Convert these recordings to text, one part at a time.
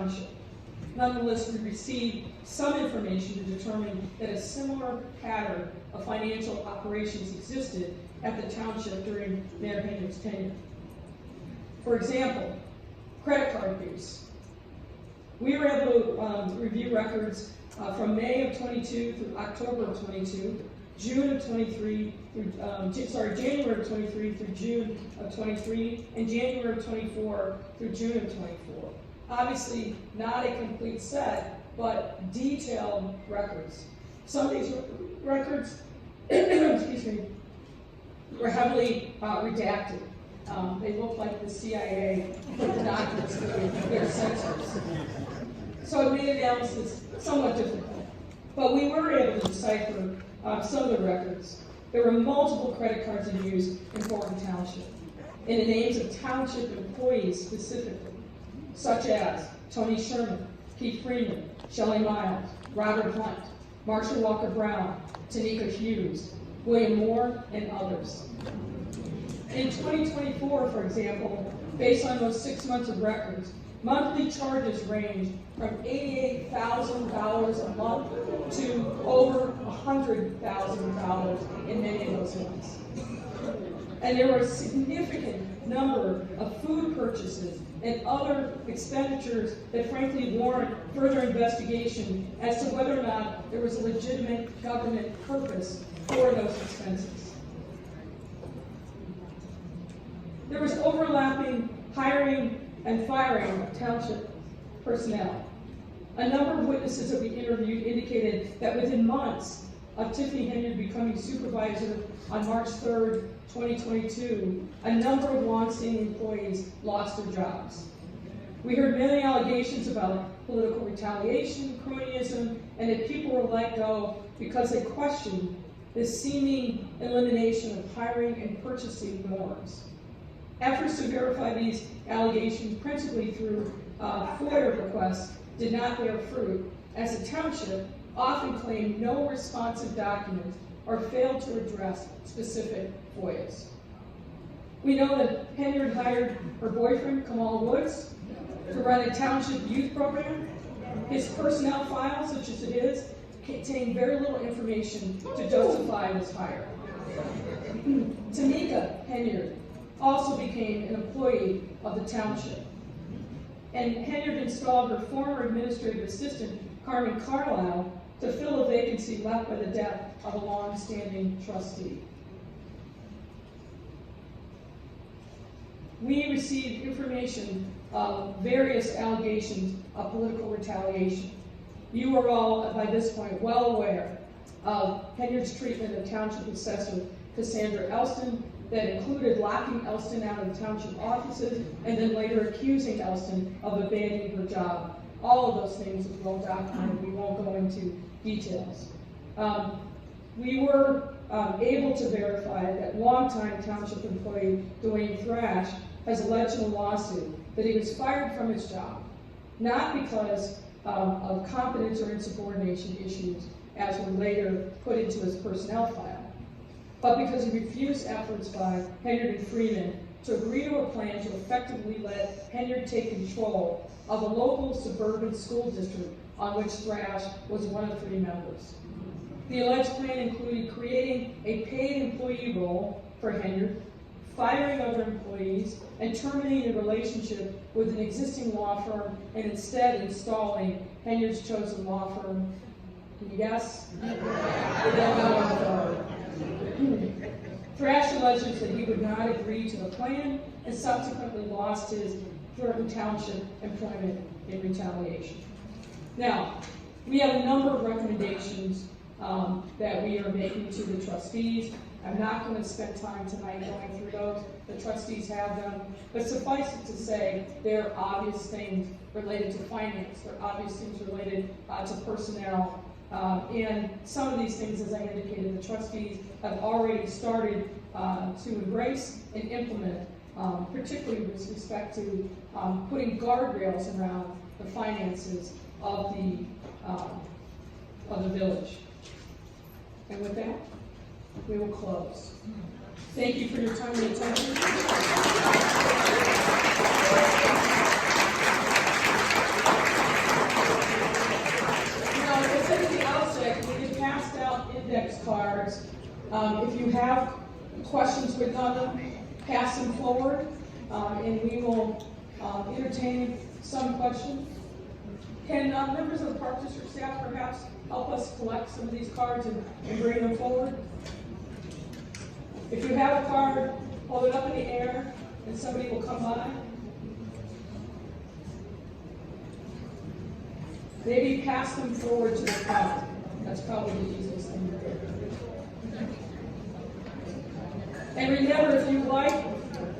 township. Nonetheless, we received some information to determine that a similar pattern of financial operations existed at the township during Mayor Henyard's tenure. For example, credit card use. We were able to review records from May of 22 through October of 22, June of 23 through, January of 23 through June of 23, and January of 24 through June of 24. Obviously, not a complete set, but detailed records. Some of these records, excuse me, were heavily redacted. They look like the CIA put the documents through their censors. So it made analysis somewhat difficult. But we were able to decipher some of the records. There were multiple credit cards in use in Dolton Township, and the names of township employees specifically, such as Tony Sherman, Keith Freeman, Shelley Miles, Robert Hunt, Marshall Walker Brown, Tanika Hughes, William Moore, and others. In 2024, for example, based on those 6 months of records, monthly charges range from $88,000 a month to over $100,000 in many of those months. And there were a significant number of food purchases and other expenditures that frankly warrant further investigation as to whether or not there was a legitimate government purpose for those expenses. There was overlapping hiring and firing of township personnel. A number of witnesses that we interviewed indicated that within months of Tiffany Henyard becoming supervisor on March 3rd, 2022, a number of longstanding employees lost their jobs. We heard many allegations about political retaliation, cronyism, and that people were let go because they questioned the seeming elimination of hiring and purchasing norms. Efforts to verify these allegations, principally through FOIA requests, did not bear fruit, as the township often claimed no responsive documents or failed to address specific FOIAs. We know that Henyard hired her boyfriend, Kamal Woods, to run a township youth program. His personnel file, such as it is, contained very little information to justify this hire. Tanika Henyard also became an employee of the township. And Henyard installed her former administrative assistant, Carmen Carlisle, to fill a vacancy left by the death of a long-standing trustee. We received information of various allegations of political retaliation. You are all, by this point, well aware of Henyard's treatment of township assessor Cassandra Elston, that included locking Elston out of the township offices and then later accusing Elston of abandoning her job. All of those things is well documented. We won't go into details. We were able to verify that longtime township employee Dwayne Thrash has alleged in a lawsuit that he was fired from his job, not because of competence or insubordination issues, as were later put into his personnel file, but because he refused efforts by Henyard and Freeman to agree to a plan to effectively let Henyard take control of a local suburban school district on which Thrash was one of 3 members. The alleged plan included creating a paid employee role for Henyard, firing other employees, and terminating a relationship with an existing law firm, and instead installing Henyard's chosen law firm. Can you guess? Thrash alleges that he would not agree to the plan and subsequently lost his Dolton Township employment in retaliation. Now, we have a number of recommendations that we are making to the trustees. I'm not going to spend time tonight going through those. The trustees have them. But suffice it to say, there are obvious things related to finance. There are obvious things related to personnel. And some of these things, as I indicated, the trustees have already started to embrace and implement, particularly with respect to putting guardrails around the finances of the village. And with that, we will close. Thank you for your time and attention. index cards. If you have questions with them, pass them forward, and we will entertain some questions. Can members of the Park District staff perhaps help us collect some of these cards and bring them forward? If you have a card, hold it up in the air, and somebody will come by. Maybe pass them forward to the crowd. That's probably the easiest thing to do. And remember, if you'd like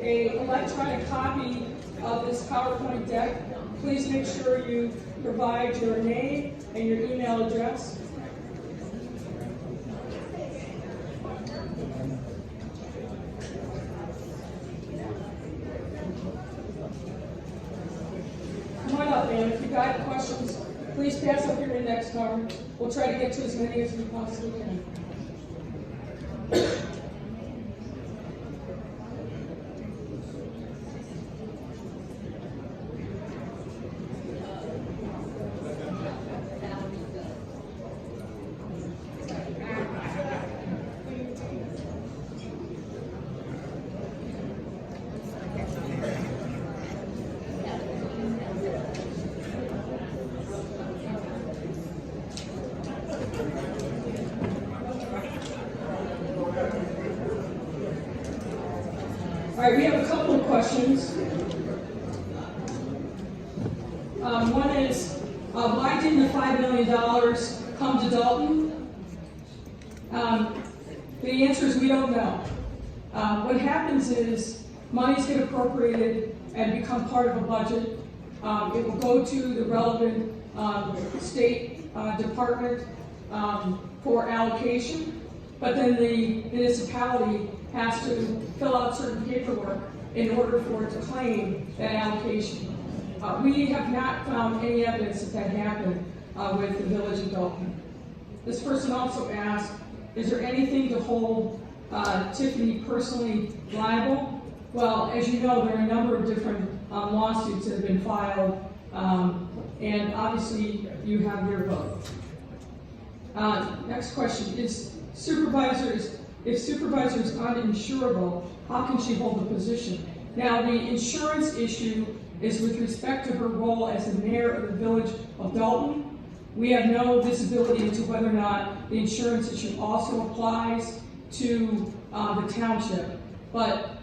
an electronic copy of this PowerPoint deck, please make sure you provide your name and your email address. Come on up, man. If you've got questions, please pass up your index card. We'll try to get to as many as we possibly can. All right, we have a couple of questions. One is, why didn't the $5 million come to Dolton? The answer is we don't know. What happens is monies get appropriated and become part of a budget. It will go to the relevant state department for allocation, but then the municipality has to fill out certain paperwork in order for it to claim that allocation. We have not found any evidence that happened with the village of Dolton. This person also asked, is there anything to hold Tiffany personally liable? Well, as you know, there are a number of different lawsuits that have been filed, and obviously you have your vote. Next question is, if supervisor is uninsurable, how can she hold the position? Now, the insurance issue is with respect to her role as the mayor of the village of Dolton. We have no visibility into whether or not the insurance issue also applies to the township, but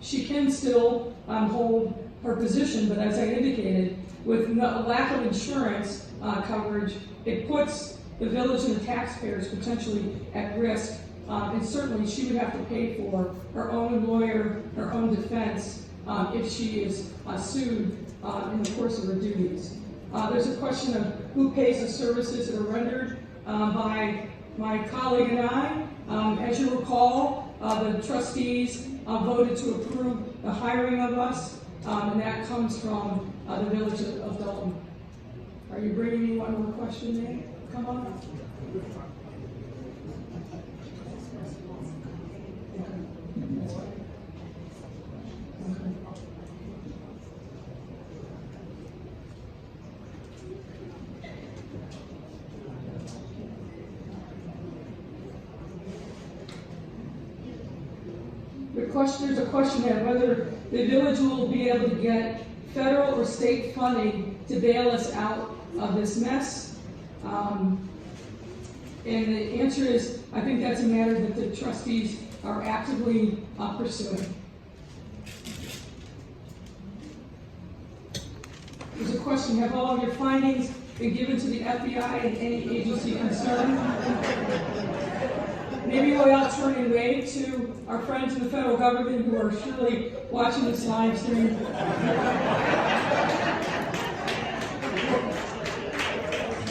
she can still hold her position, but as I indicated, with no lack of insurance coverage, it puts the village and the taxpayers potentially at risk, and certainly she would have to pay for her own lawyer, her own defense, if she is sued in the course of her duties. There's a question of who pays the services that are rendered by my colleague and I. As you recall, the trustees voted to approve the hiring of us, and that comes from the village of Dolton. Are you bringing me one more question, Nate? Come on up. There's a question there whether the village will be able to get federal or state funding to bail us out of this mess. And the answer is, I think that's a matter that the trustees are actively pursuing. There's a question, have all of your findings been given to the FBI and any agency concerned? Maybe we'll all turn and wave to our friends in the federal government who are surely watching this live stream.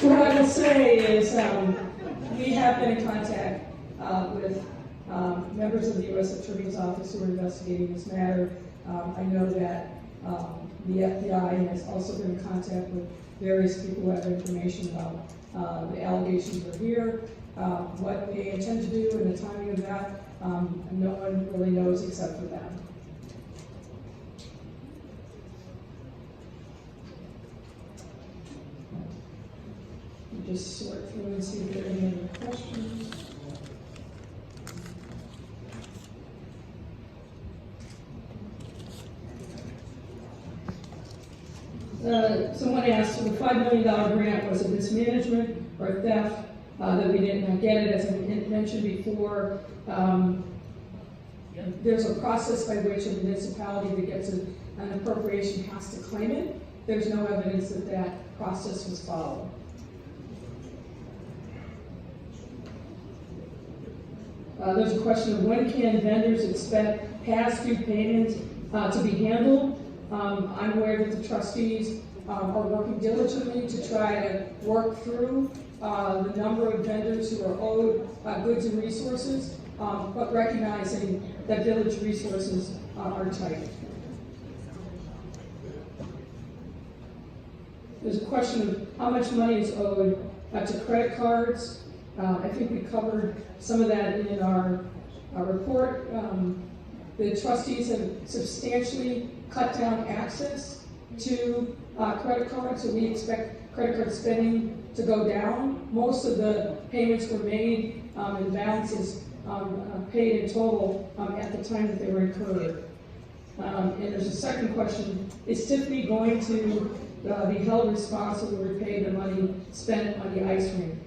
What I will say is we have been in contact with members of the U.S. Attorney's Office who are investigating this matter. I know that the FBI has also been in contact with various people who have information about the allegations that are here. What they intend to do and the timing of that, no one really knows except for them. Just sort through and see if there are any other questions. Someone asked, so the $5 million grant, was it mismanagement or theft that we did not get it? As I mentioned before, there's a process by which a municipality that gets an appropriation has to claim it. There's no evidence that that process was followed. There's a question of when can vendors expect past due payments to be handled. I'm aware that the trustees are working diligently to try to work through the number of vendors who are owed goods and resources, but recognizing that village resources are tight. There's a question of how much money is owed to credit cards. I think we covered some of that in our report. The trustees have substantially cut down access to credit cards, so we expect credit card spending to go down. Most of the payments were made and balances paid in total at the time that they were incurred. And there's a second question: is Tiffany going to be held responsible to repay the money spent on the ice rink?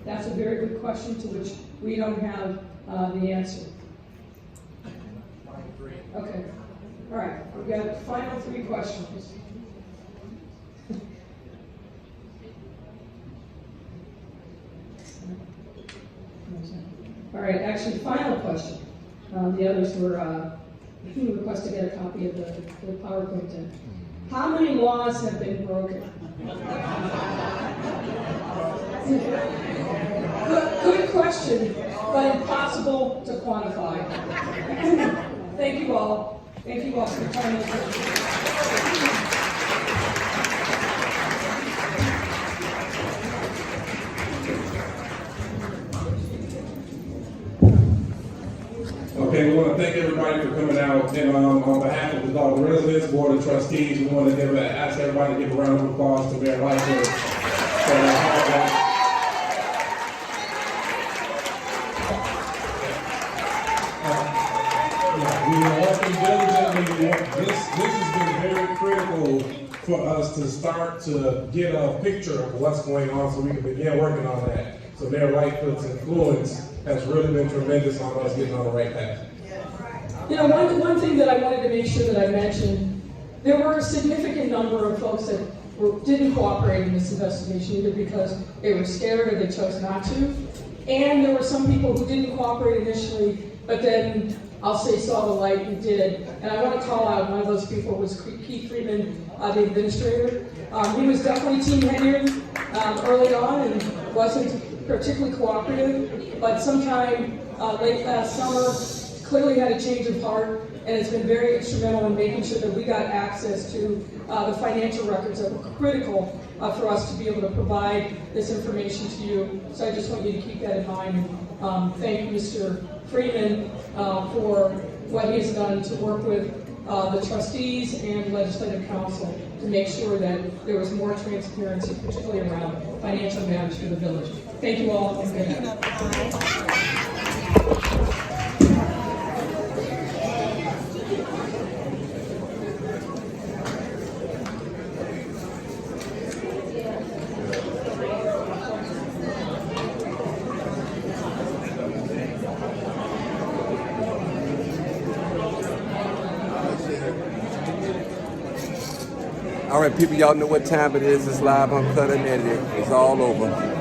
That's a very good question to which we don't have the answer. Okay. All right. We've got the final 3 questions. All right. Actually, final question. The others were request to get a copy of the PowerPoint deck. How many laws have been broken? Good question, but impossible to quantify. Thank you all. Thank you all for your time and attention. Okay, we want to thank everybody for coming out, and on behalf of the Dolton residents, board of trustees, we want to ask everybody to give a round of applause to Mayor Lightfoot for their hard work. We are working diligently. This has been very critical for us to start to get a picture of what's going on, so we can begin working on that. So Mayor Lightfoot's influence has really been tremendous on us getting on the right path. You know, one thing that I wanted to make sure that I mentioned, there were a significant number of folks that didn't cooperate in this investigation, either because they were scared or they chose not to. And there were some people who didn't cooperate initially, but then, I'll say, saw the light and did. And I want to call out one of those people was Keith Freeman, the administrator. He was definitely Team Henyard early on and wasn't particularly cooperative, but sometime late last summer, clearly had a change of heart, and has been very instrumental in making sure that we got access to the financial records that were critical for us to be able to provide this information to you. So I just want you to keep that in mind. Thank you, Mr. Freeman, for what he has done to work with the trustees and legislative council to make sure that there was more transparency, particularly around financial matters for the village. Thank you all, and good night. All right, people, y'all know what time it is. It's live, uncut, and edited. It's all over.